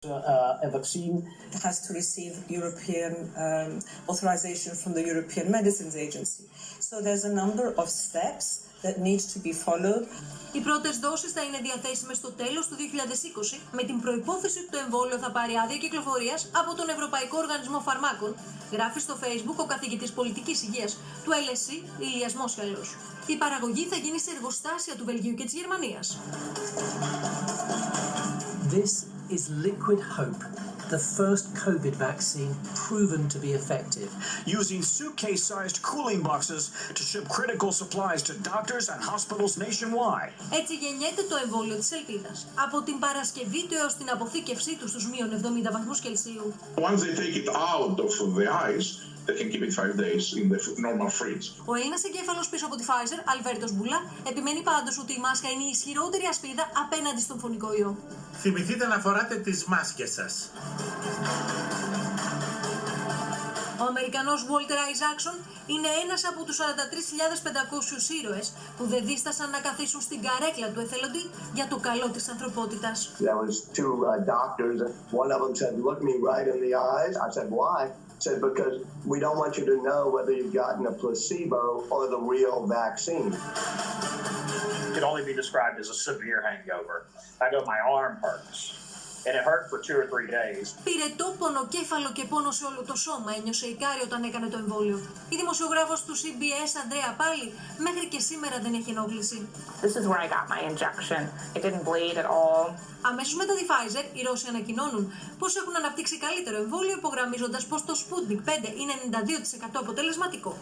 A vaccine has to receive European authorization from the European Medicines Agency. So there's a number of steps that need to be followed. Οι πρώτες δόσεις θα είναι διαθέσιμες στο τέλος του 2020, με την προϋπόθεση ότι το εμβόλιο θα πάρει άδεια κυκλοφορίας από τον Ευρωπαϊκό Οργανισμό Φαρμάκων, γράφει στο Facebook ο καθηγητής πολιτικής υγείας του LSE, Ηλίας Μόσχαλος. Η παραγωγή θα γίνει σε εργοστάσια του Βελγίου και της Γερμανίας. This is Liquid Hope, the first COVID vaccine proven to be effective. Using suitcase-sized cooling boxes to ship critical supplies to doctors and hospitals nationwide. Έτσι γεννιέται το εμβόλιο της ελπίδας. Από την Παρασκευή του έως την αποθήκευσή του στους μείον 70 βαθμούς Κελσίου. Once they take it out of the ice, they can keep it 5 days in the normal freeze. Ο Έλληνας εγκέφαλος πίσω από τη Pfizer, Αλβέρτος Μπουλά, επιμένει πάντως ότι η μάσκα είναι η ισχυρότερη ασπίδα απέναντι στον φωνικό ιό. Θυμηθείτε να φοράτε τις μάσκες σας. Ο Αμερικανός Walter Isaacson είναι ένας από τους 43.500 ήρωες που δεν δίστασαν να καθίσουν στην καρέκλα του εθελοντή για το καλό της ανθρωπότητας. There was two doctors. One of them said, "Look me right in the eyes." I said, "Why?" Said, "Because we don't want you to know whether you've gotten a placebo or the real vaccine." It could only be described as a severe hangover. I go, my arm hurts. And it hurt for 2 or 3 days. Πυρετό, πονοκέφαλο και πόνο σε όλο το σώμα ένιωσε η Κάρη όταν έκανε το εμβόλιο. Η δημοσιογράφος του CBS, Ανδρέα Πάλι, μέχρι και σήμερα δεν έχει ενόχληση. This is where I got my injection. It didn't bleed at all. Αμέσως μετά τη Pfizer, οι Ρώσοι ανακοινώνουν πως έχουν αναπτύξει καλύτερο εμβόλιο, υπογραμμίζοντας πως το Sputnik 5 είναι 92% αποτελεσματικό.